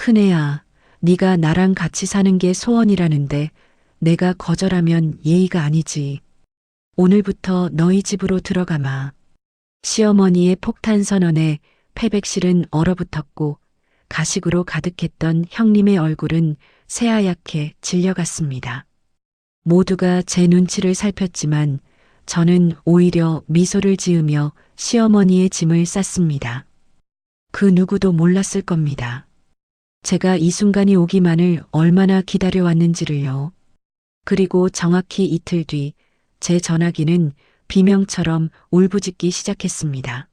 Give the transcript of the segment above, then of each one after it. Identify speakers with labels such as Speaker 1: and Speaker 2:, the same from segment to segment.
Speaker 1: 큰애야, 네가 나랑 같이 사는 게 소원이라는데 내가 거절하면 예의가 아니지. 오늘부터 너희 집으로 들어가마. 시어머니의 폭탄 선언에 패백실은 얼어붙었고 가식으로 가득했던 형님의 얼굴은 새하얗게 질려갔습니다. 모두가 제 눈치를 살폈지만 저는 오히려 미소를 지으며 시어머니의 짐을 쌌습니다. 그 누구도 몰랐을 겁니다. 제가 이 순간이 오기만을 얼마나 기다려왔는지를요. 그리고 정확히 이틀 뒤 제 전화기는 비명처럼 울부짖기 시작했습니다.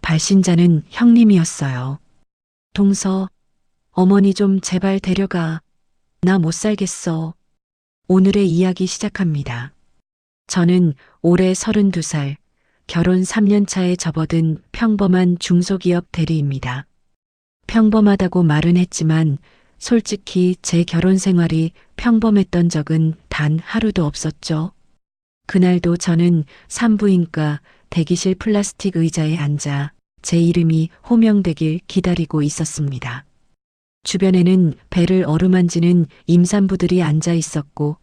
Speaker 1: 발신자는 형님이었어요. 동서, 어머니 좀 제발 데려가. 나 못 살겠어. 오늘의 이야기 시작합니다. 저는 올해 32살, 결혼 3년 차에 접어든 평범한 중소기업 대리입니다. 평범하다고 말은 했지만 솔직히 제 결혼 생활이 평범했던 적은 단 하루도 없었죠. 그날도 저는 산부인과 대기실 플라스틱 의자에 앉아 제 이름이 호명되길 기다리고 있었습니다. 주변에는 배를 어루만지는 임산부들이 앉아 있었고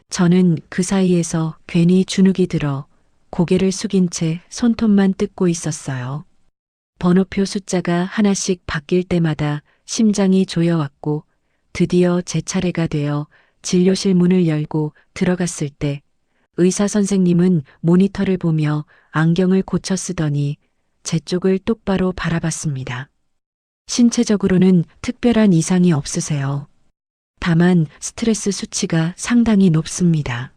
Speaker 1: 저는 그 사이에서 괜히 주눅이 들어 고개를 숙인 채 손톱만 뜯고 있었어요. 번호표 숫자가 하나씩 바뀔 때마다 심장이 조여왔고 드디어 제 차례가 되어 진료실 문을 열고 들어갔을 때 의사 선생님은 모니터를 보며 안경을 고쳐 쓰더니 제 쪽을 똑바로 바라봤습니다. 신체적으로는 특별한 이상이 없으세요. 다만 스트레스 수치가 상당히 높습니다.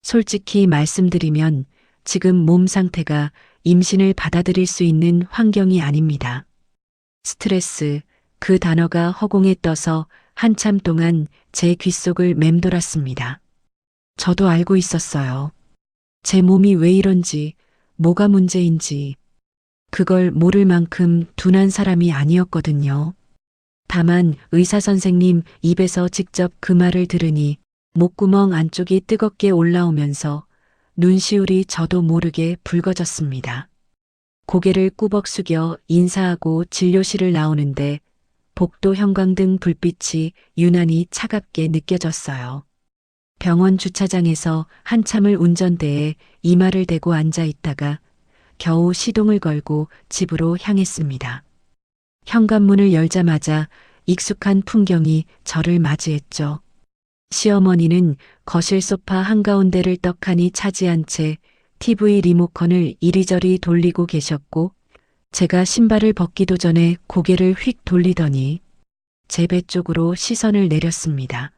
Speaker 1: 솔직히 말씀드리면 지금 몸 상태가 임신을 받아들일 수 있는 환경이 아닙니다. 스트레스, 그 단어가 허공에 떠서 한참 동안 제 귓속을 맴돌았습니다. 저도 알고 있었어요. 제 몸이 왜 이런지, 뭐가 문제인지. 그걸 모를 만큼 둔한 사람이 아니었거든요. 다만 의사 선생님 입에서 직접 그 말을 들으니 목구멍 안쪽이 뜨겁게 올라오면서 눈시울이 저도 모르게 붉어졌습니다. 고개를 꾸벅 숙여 인사하고 진료실을 나오는데 복도 형광등 불빛이 유난히 차갑게 느껴졌어요. 병원 주차장에서 한참을 운전대에 이마를 대고 앉아 있다가 겨우 시동을 걸고 집으로 향했습니다. 현관문을 열자마자 익숙한 풍경이 저를 맞이했죠. 시어머니는 거실 소파 한가운데를 떡하니 차지한 채 TV 리모컨을 이리저리 돌리고 계셨고 제가 신발을 벗기도 전에 고개를 휙 돌리더니 제 배 쪽으로 시선을 내렸습니다.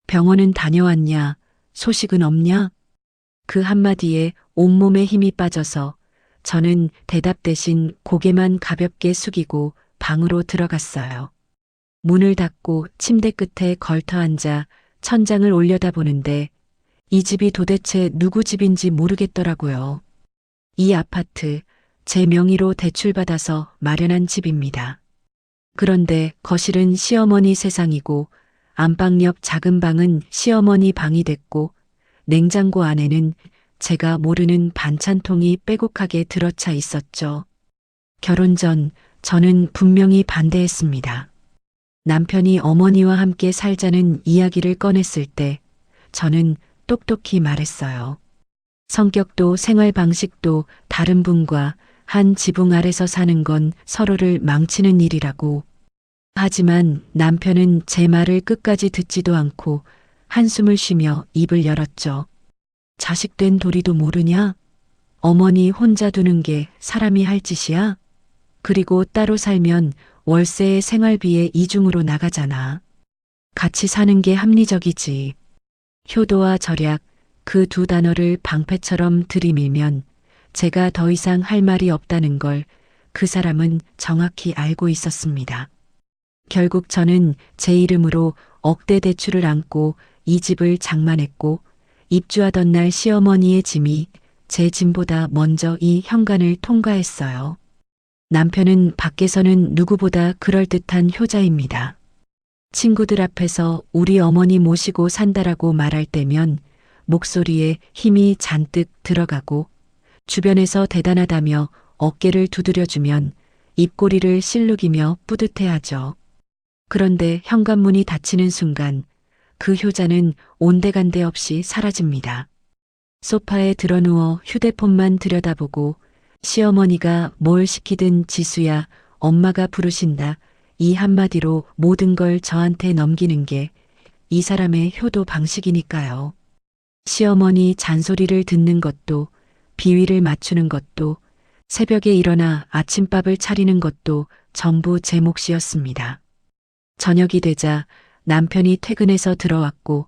Speaker 1: 병원은 다녀왔냐? 소식은 없냐? 그 한마디에 온몸에 힘이 빠져서 저는 대답 대신 고개만 가볍게 숙이고 방으로 들어갔어요. 문을 닫고 침대 끝에 걸터 앉아 천장을 올려다보는데 이 집이 도대체 누구 집인지 모르겠더라고요. 이 아파트 제 명의로 대출받아서 마련한 집입니다. 그런데 거실은 시어머니 세상이고 안방 옆 작은 방은 시어머니 방이 됐고 냉장고 안에는 제가 모르는 반찬통이 빼곡하게 들어차 있었죠. 결혼 전 저는 분명히 반대했습니다. 남편이 어머니와 함께 살자는 이야기를 꺼냈을 때 저는 똑똑히 말했어요. 성격도 생활 방식도 다른 분과 한 지붕 아래서 사는 건 서로를 망치는 일이라고. 하지만 남편은 제 말을 끝까지 듣지도 않고 한숨을 쉬며 입을 열었죠. 자식된 도리도 모르냐? 어머니 혼자 두는 게 사람이 할 짓이야? 그리고 따로 살면 월세의 생활비에 이중으로 나가잖아. 같이 사는 게 합리적이지. 효도와 절약, 그 두 단어를 방패처럼 들이밀면 제가 더 이상 할 말이 없다는 걸 그 사람은 정확히 알고 있었습니다. 결국 저는 제 이름으로 억대 대출을 안고 이 집을 장만했고 입주하던 날 시어머니의 짐이 제 짐보다 먼저 이 현관을 통과했어요. 남편은 밖에서는 누구보다 그럴듯한 효자입니다. 친구들 앞에서 우리 어머니 모시고 산다라고 말할 때면 목소리에 힘이 잔뜩 들어가고 주변에서 대단하다며 어깨를 두드려주면 입꼬리를 실룩이며 뿌듯해하죠. 그런데 현관문이 닫히는 순간 그 효자는 온데간데 없이 사라집니다. 소파에 드러누워 휴대폰만 들여다보고 시어머니가 뭘 시키든 지수야, 엄마가 부르신다. 이 한마디로 모든 걸 저한테 넘기는 게 이 사람의 효도 방식이니까요. 시어머니 잔소리를 듣는 것도, 비위를 맞추는 것도, 새벽에 일어나 아침밥을 차리는 것도 전부 제 몫이었습니다. 저녁이 되자 남편이 퇴근해서 들어왔고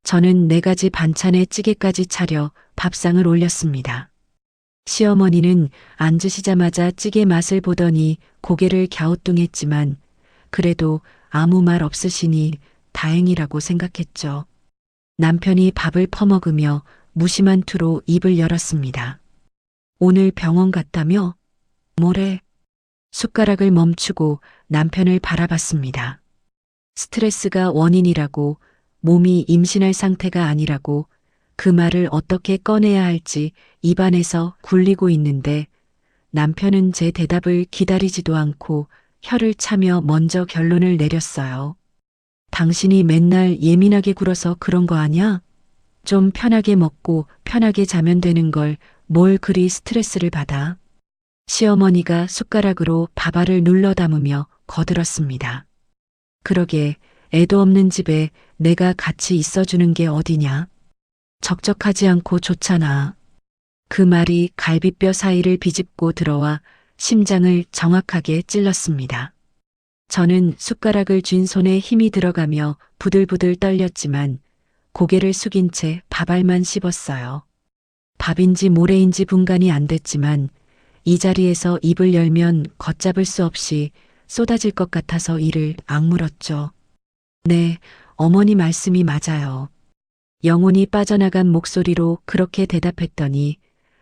Speaker 1: 저는 4가지 반찬에 찌개까지 차려 밥상을 올렸습니다. 시어머니는 앉으시자마자 찌개 맛을 보더니 고개를 갸우뚱했지만 그래도 아무 말 없으시니 다행이라고 생각했죠. 남편이 밥을 퍼먹으며 무심한 투로 입을 열었습니다. 오늘 병원 갔다며? 뭐래? 숟가락을 멈추고 남편을 바라봤습니다. 스트레스가 원인이라고, 몸이 임신할 상태가 아니라고, 그 말을 어떻게 꺼내야 할지 입안에서 굴리고 있는데 남편은 제 대답을 기다리지도 않고 혀를 차며 먼저 결론을 내렸어요. 당신이 맨날 예민하게 굴어서 그런 거 아냐? 좀 편하게 먹고 편하게 자면 되는 걸 뭘 그리 스트레스를 받아? 시어머니가 숟가락으로 밥알을 눌러 담으며 거들었습니다. 그러게 애도 없는 집에 내가 같이 있어주는 게 어디냐? 적적하지 않고 좋잖아. 그 말이 갈비뼈 사이를 비집고 들어와 심장을 정확하게 찔렀습니다. 저는 숟가락을 쥔 손에 힘이 들어가며 부들부들 떨렸지만 고개를 숙인 채 밥알만 씹었어요. 밥인지 모래인지 분간이 안 됐지만 이 자리에서 입을 열면 걷잡을 수 없이 쏟아질 것 같아서 이를 악물었죠. 네, 어머니 말씀이 맞아요. 영혼이 빠져나간 목소리로 그렇게 대답했더니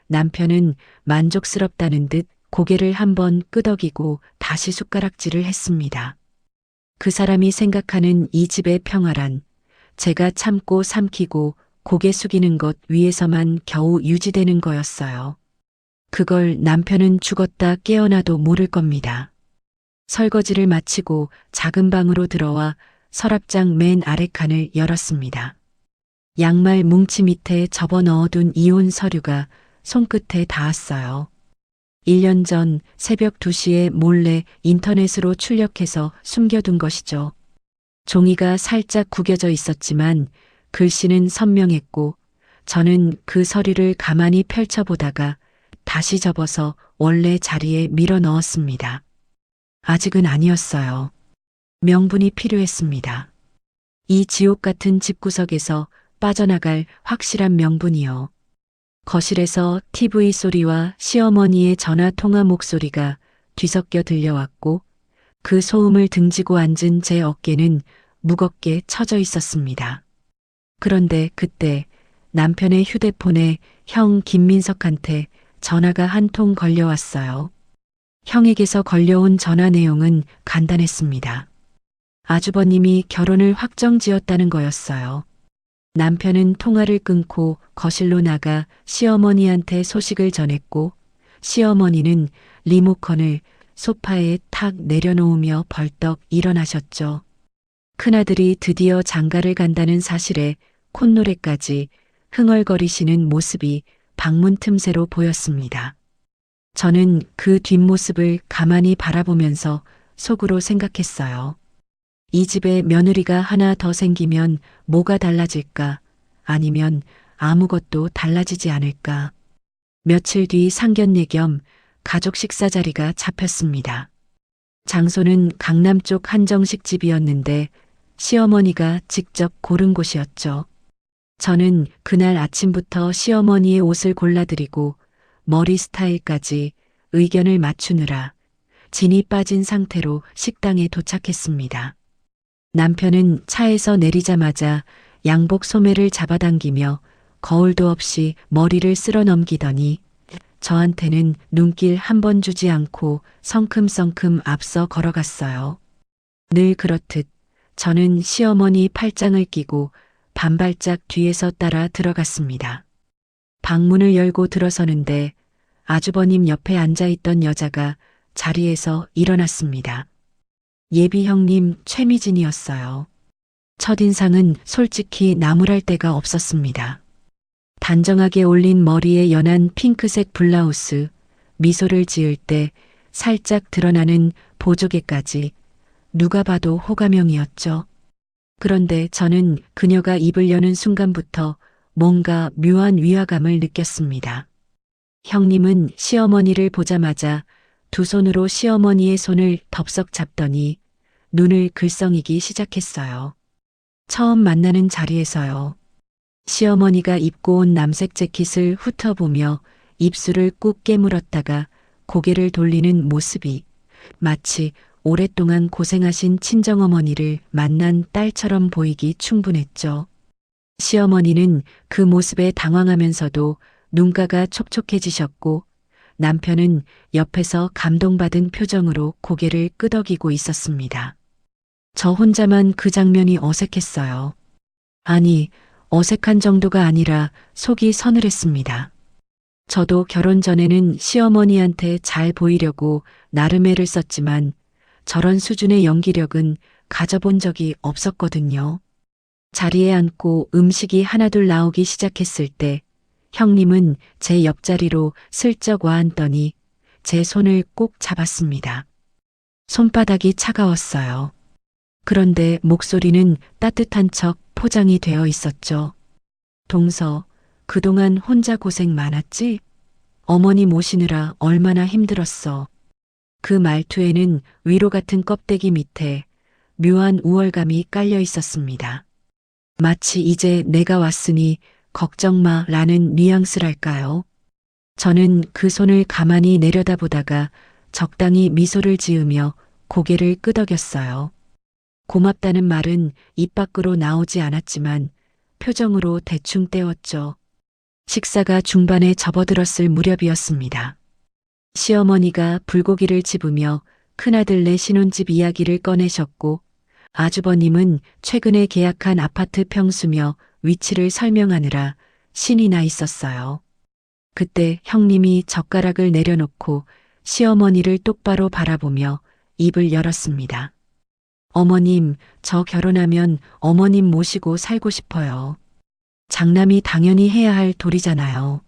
Speaker 1: 남편은 만족스럽다는 듯 고개를 한번 끄덕이고 다시 숟가락질을 했습니다. 그 사람이 생각하는 이 집의 평화란 제가 참고 삼키고 고개 숙이는 것 위에서만 겨우 유지되는 거였어요. 그걸 남편은 죽었다 깨어나도 모를 겁니다. 설거지를 마치고 작은 방으로 들어와 서랍장 맨 아래 칸을 열었습니다. 양말 뭉치 밑에 접어 넣어둔 이혼 서류가 손끝에 닿았어요. 1년 전 새벽 2시에 몰래 인터넷으로 출력해서 숨겨둔 것이죠. 종이가 살짝 구겨져 있었지만 글씨는 선명했고 저는 그 서류를 가만히 펼쳐보다가 다시 접어서 원래 자리에 밀어 넣었습니다. 아직은 아니었어요. 명분이 필요했습니다. 이 지옥 같은 집구석에서 빠져나갈 확실한 명분이요. 거실에서 TV 소리와 시어머니의 전화 통화 목소리가 뒤섞여 들려왔고 그 소음을 등지고 앉은 제 어깨는 무겁게 처져 있었습니다. 그런데 그때 남편의 휴대폰에 형 김민석한테 전화가 한 통 걸려왔어요. 형에게서 걸려온 전화 내용은 간단했습니다. 아주버님이 결혼을 확정지었다는 거였어요. 남편은 통화를 끊고 거실로 나가 시어머니한테 소식을 전했고 시어머니는 리모컨을 소파에 탁 내려놓으며 벌떡 일어나셨죠. 큰아들이 드디어 장가를 간다는 사실에 콧노래까지 흥얼거리시는 모습이 방문 틈새로 보였습니다. 저는 그 뒷모습을 가만히 바라보면서 속으로 생각했어요. 이 집에 며느리가 하나 더 생기면 뭐가 달라질까? 아니면 아무것도 달라지지 않을까? 며칠 뒤 상견례 겸 가족 식사 자리가 잡혔습니다. 장소는 강남 쪽 한정식 집이었는데 시어머니가 직접 고른 곳이었죠. 저는 그날 아침부터 시어머니의 옷을 골라드리고 머리 스타일까지 의견을 맞추느라 진이 빠진 상태로 식당에 도착했습니다. 남편은 차에서 내리자마자 양복 소매를 잡아당기며 거울도 없이 머리를 쓸어 넘기더니 저한테는 눈길 한 번 주지 않고 성큼성큼 앞서 걸어갔어요. 늘 그렇듯 저는 시어머니 팔짱을 끼고 반발짝 뒤에서 따라 들어갔습니다. 방문을 열고 들어서는데 아주버님 옆에 앉아있던 여자가 자리에서 일어났습니다. 예비 형님 최미진이었어요. 첫인상은 솔직히 나무랄 데가 없었습니다. 단정하게 올린 머리에 연한 핑크색 블라우스, 미소를 지을 때 살짝 드러나는 보조개까지 누가 봐도 호감형이었죠. 그런데 저는 그녀가 입을 여는 순간부터 뭔가 묘한 위화감을 느꼈습니다. 형님은 시어머니를 보자마자 두 손으로 시어머니의 손을 덥석 잡더니 눈을 글썽이기 시작했어요. 처음 만나는 자리에서요. 시어머니가 입고 온 남색 재킷을 훑어보며 입술을 꾹 깨물었다가 고개를 돌리는 모습이 마치 오랫동안 고생하신 친정어머니를 만난 딸처럼 보이기 충분했죠. 시어머니는 그 모습에 당황하면서도 눈가가 촉촉해지셨고 남편은 옆에서 감동받은 표정으로 고개를 끄덕이고 있었습니다. 저 혼자만 그 장면이 어색했어요. 아니, 어색한 정도가 아니라 속이 서늘했습니다. 저도 결혼 전에는 시어머니한테 잘 보이려고 나름 애를 썼지만 저런 수준의 연기력은 가져본 적이 없었거든요. 자리에 앉고 음식이 하나둘 나오기 시작했을 때 형님은 제 옆자리로 슬쩍 와앉더니 제 손을 꼭 잡았습니다. 손바닥이 차가웠어요. 그런데 목소리는 따뜻한 척 포장이 되어 있었죠. 동서, 그동안 혼자 고생 많았지? 어머니 모시느라 얼마나 힘들었어. 그 말투에는 위로 같은 껍데기 밑에 묘한 우월감이 깔려 있었습니다. 마치 이제 내가 왔으니 걱정 마 라는 뉘앙스랄까요? 저는 그 손을 가만히 내려다보다가 적당히 미소를 지으며 고개를 끄덕였어요. 고맙다는 말은 입 밖으로 나오지 않았지만 표정으로 대충 때웠죠. 식사가 중반에 접어들었을 무렵이었습니다. 시어머니가 불고기를 집으며 큰아들네 신혼집 이야기를 꺼내셨고 아주버님은 최근에 계약한 아파트 평수며 위치를 설명하느라 신이 나 있었어요. 그때 형님이 젓가락을 내려놓고 시어머니를 똑바로 바라보며 입을 열었습니다. 어머님, 저 결혼하면 어머님 모시고 살고 싶어요. 장남이 당연히 해야 할 도리잖아요.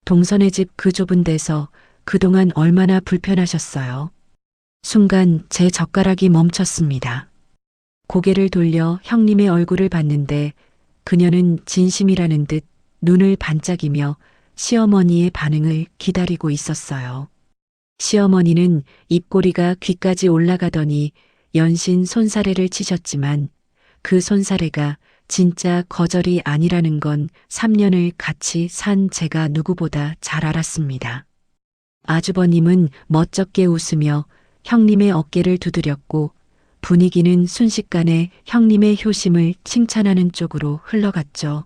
Speaker 1: 동선의 집 그 좁은 데서 그동안 얼마나 불편하셨어요. 순간 제 젓가락이 멈췄습니다. 고개를 돌려 형님의 얼굴을 봤는데 그녀는 진심이라는 듯 눈을 반짝이며 시어머니의 반응을 기다리고 있었어요. 시어머니는 입꼬리가 귀까지 올라가더니 연신 손사래를 치셨지만 그 손사래가 진짜 거절이 아니라는 건 3년을 같이 산 제가 누구보다 잘 알았습니다. 아주버님은 멋쩍게 웃으며 형님의 어깨를 두드렸고 분위기는 순식간에 형님의 효심을 칭찬하는 쪽으로 흘러갔죠.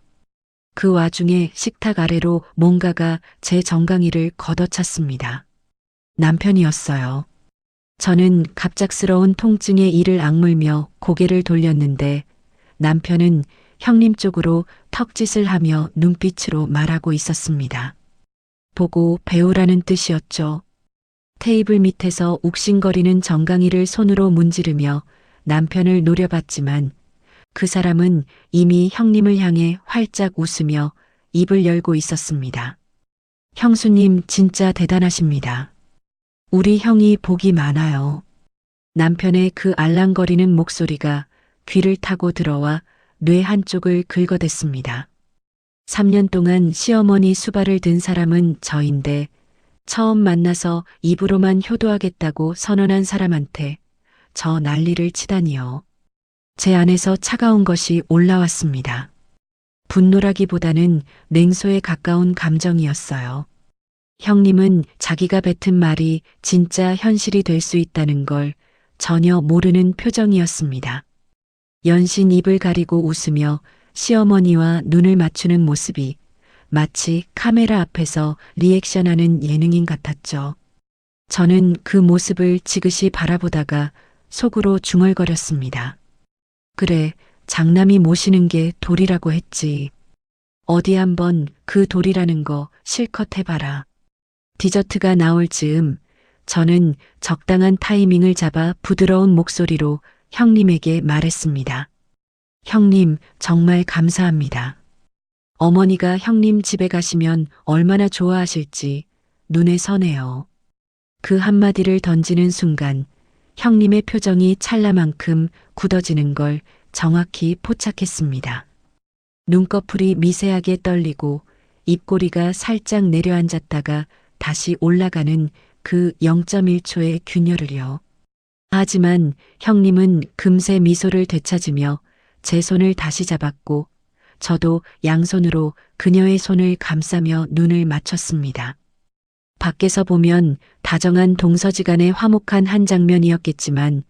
Speaker 1: 그 와중에 식탁 아래로 뭔가가 제 정강이를 걷어찼습니다. 남편이었어요. 저는 갑작스러운 통증에 이를 악물며 고개를 돌렸는데 남편은 형님 쪽으로 턱짓을 하며 눈빛으로 말하고 있었습니다. 보고 배우라는 뜻이었죠. 테이블 밑에서 욱신거리는 정강이를 손으로 문지르며 남편을 노려봤지만 그 사람은 이미 형님을 향해 활짝 웃으며 입을 열고 있었습니다. 형수님 진짜 대단하십니다. 우리 형이 복이 많아요. 남편의 그 알랑거리는 목소리가 귀를 타고 들어와 뇌 한쪽을 긁어댔습니다. 3년 동안 시어머니 수발을 든 사람은 저인데 처음 만나서 입으로만 효도하겠다고 선언한 사람한테 저 난리를 치다니요. 제 안에서 차가운 것이 올라왔습니다. 분노라기보다는 냉소에 가까운 감정이었어요. 형님은 자기가 뱉은 말이 진짜 현실이 될 수 있다는 걸 전혀 모르는 표정이었습니다. 연신 입을 가리고 웃으며 시어머니와 눈을 맞추는 모습이 마치 카메라 앞에서 리액션하는 예능인 같았죠. 저는 그 모습을 지그시 바라보다가 속으로 중얼거렸습니다. 그래, 장남이 모시는 게 도리라고 했지. 어디 한번 그 도리라는 거 실컷 해봐라. 디저트가 나올 즈음 저는 적당한 타이밍을 잡아 부드러운 목소리로 형님에게 말했습니다. 형님, 정말 감사합니다. 어머니가 형님 집에 가시면 얼마나 좋아하실지 눈에 선해요. 그 한마디를 던지는 순간 형님의 표정이 찰나만큼 굳어지는 걸 정확히 포착했습니다. 눈꺼풀이 미세하게 떨리고 입꼬리가 살짝 내려앉았다가 다시 올라가는 그 0.1초의 균열을요. 하지만 형님은 금세 미소를 되찾으며 제 손을 다시 잡았고 저도 양손으로 그녀의 손을 감싸며 눈을 맞췄습니다. 밖에서 보면 다정한 동서지간의 화목한 한 장면이었겠지만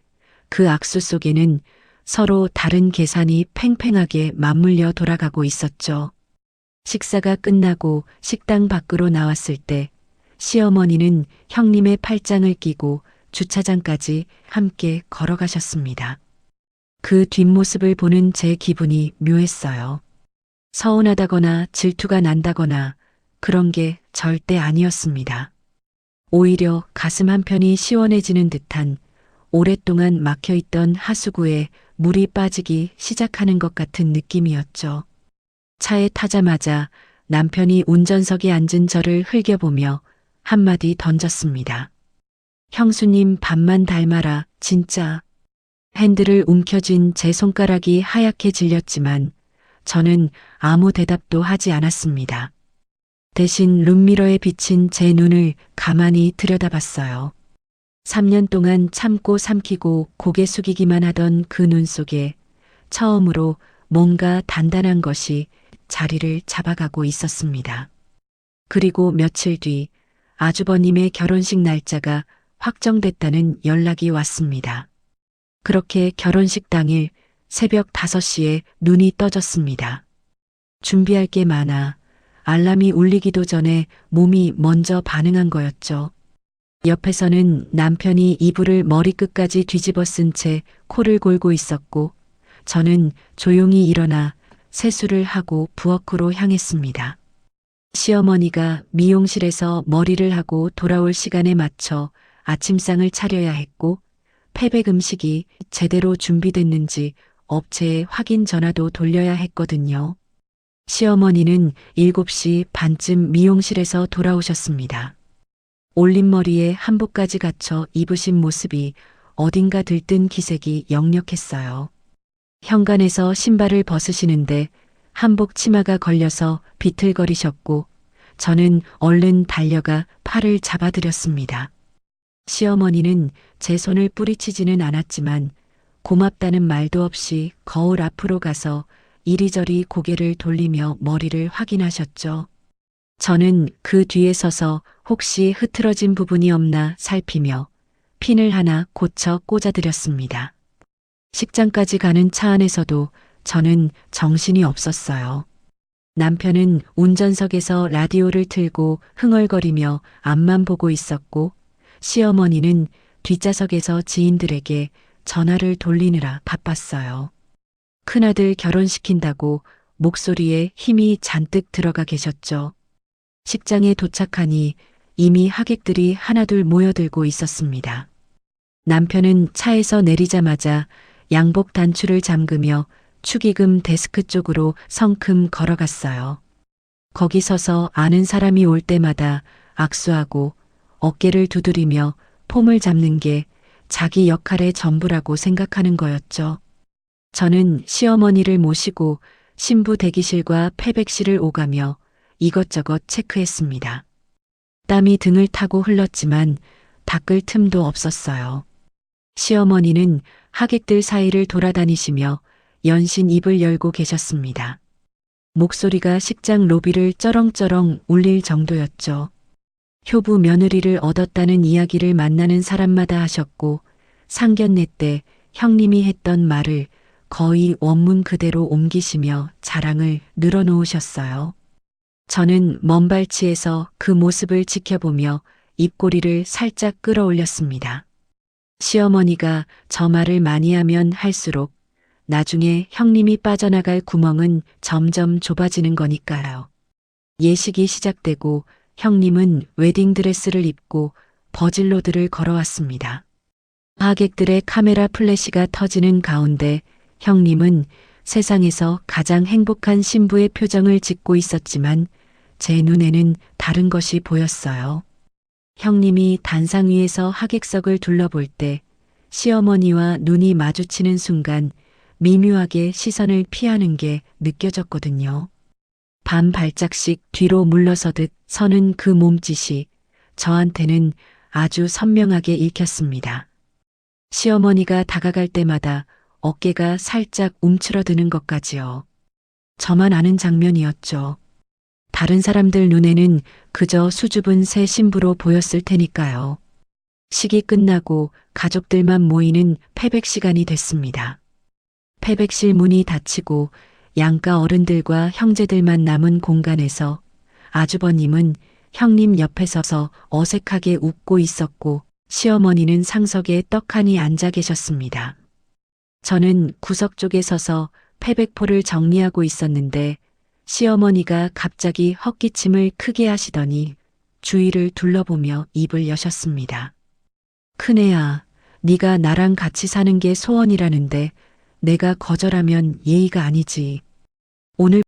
Speaker 1: 그 악수 속에는 서로 다른 계산이 팽팽하게 맞물려 돌아가고 있었죠. 식사가 끝나고 식당 밖으로 나왔을 때 시어머니는 형님의 팔짱을 끼고 주차장까지 함께 걸어가셨습니다. 그 뒷모습을 보는 제 기분이 묘했어요. 서운하다거나 질투가 난다거나 그런 게 절대 아니었습니다. 오히려 가슴 한편이 시원해지는 듯한 오랫동안 막혀있던 하수구에 물이 빠지기 시작하는 것 같은 느낌이었죠. 차에 타자마자 남편이 운전석에 앉은 저를 흘겨보며 한마디 던졌습니다. 형수님 밥만 닮아라, 진짜. 핸들을 움켜쥔 제 손가락이 하얗게 질렸지만 저는 아무 대답도 하지 않았습니다. 대신 룸미러에 비친 제 눈을 가만히 들여다봤어요. 3년 동안 참고 삼키고 고개 숙이기만 하던 그 눈 속에 처음으로 뭔가 단단한 것이 자리를 잡아가고 있었습니다. 그리고 며칠 뒤 아주버님의 결혼식 날짜가 확정됐다는 연락이 왔습니다. 그렇게 결혼식 당일 새벽 5시에 눈이 떠졌습니다. 준비할 게 많아 알람이 울리기도 전에 몸이 먼저 반응한 거였죠. 옆에서는 남편이 이불을 머리끝까지 뒤집어 쓴 채 코를 골고 있었고 저는 조용히 일어나 세수를 하고 부엌으로 향했습니다. 시어머니가 미용실에서 머리를 하고 돌아올 시간에 맞춰 아침상을 차려야 했고 패백 음식이 제대로 준비됐는지 업체에 확인 전화도 돌려야 했거든요. 시어머니는 7시 반쯤 미용실에서 돌아오셨습니다. 올림머리에 한복까지 갖춰 입으신 모습이 어딘가 들뜬 기색이 역력했어요. 현관에서 신발을 벗으시는데 한복 치마가 걸려서 비틀거리셨고 저는 얼른 달려가 팔을 잡아드렸습니다. 시어머니는 제 손을 뿌리치지는 않았지만 고맙다는 말도 없이 거울 앞으로 가서 이리저리 고개를 돌리며 머리를 확인하셨죠. 저는 그 뒤에 서서 혹시 흐트러진 부분이 없나 살피며 핀을 하나 고쳐 꽂아드렸습니다. 식장까지 가는 차 안에서도 저는 정신이 없었어요. 남편은 운전석에서 라디오를 틀고 흥얼거리며 앞만 보고 있었고 시어머니는 뒷좌석에서 지인들에게 전화를 돌리느라 바빴어요. 큰아들 결혼시킨다고 목소리에 힘이 잔뜩 들어가 계셨죠. 식장에 도착하니 이미 하객들이 하나둘 모여들고 있었습니다. 남편은 차에서 내리자마자 양복 단추를 잠그며 축의금 데스크 쪽으로 성큼 걸어갔어요. 거기 서서 아는 사람이 올 때마다 악수하고 어깨를 두드리며 폼을 잡는 게 자기 역할의 전부라고 생각하는 거였죠. 저는 시어머니를 모시고 신부 대기실과 패백실을 오가며 이것저것 체크했습니다. 땀이 등을 타고 흘렀지만 닦을 틈도 없었어요. 시어머니는 하객들 사이를 돌아다니시며 연신 입을 열고 계셨습니다. 목소리가 식장 로비를 쩌렁쩌렁 울릴 정도였죠. 효부 며느리를 얻었다는 이야기를 만나는 사람마다 하셨고 상견례 때 형님이 했던 말을 거의 원문 그대로 옮기시며 자랑을 늘어놓으셨어요. 저는 먼 발치에서 그 모습을 지켜보며 입꼬리를 살짝 끌어올렸습니다. 시어머니가 저 말을 많이 하면 할수록 나중에 형님이 빠져나갈 구멍은 점점 좁아지는 거니까요. 예식이 시작되고 형님은 웨딩드레스를 입고 버질로드를 걸어왔습니다. 하객들의 카메라 플래시가 터지는 가운데 형님은 세상에서 가장 행복한 신부의 표정을 짓고 있었지만 제 눈에는 다른 것이 보였어요. 형님이 단상 위에서 하객석을 둘러볼 때 시어머니와 눈이 마주치는 순간 미묘하게 시선을 피하는 게 느껴졌거든요. 반 발짝씩 뒤로 물러서듯 서는 그 몸짓이 저한테는 아주 선명하게 읽혔습니다. 시어머니가 다가갈 때마다 어깨가 살짝 움츠러드는 것까지요. 저만 아는 장면이었죠. 다른 사람들 눈에는 그저 수줍은 새 신부로 보였을 테니까요. 식이 끝나고 가족들만 모이는 패백 시간이 됐습니다. 패백실 문이 닫히고 양가 어른들과 형제들만 남은 공간에서 아주버님은 형님 옆에 서서 어색하게 웃고 있었고 시어머니는 상석에 떡하니 앉아 계셨습니다. 저는 구석 쪽에 서서 패백포를 정리하고 있었는데 시어머니가 갑자기 헛기침을 크게 하시더니 주위를 둘러보며 입을 여셨습니다. 큰애야, 네가 나랑 같이 사는 게 소원이라는데 내가 거절하면 예의가 아니지. 오늘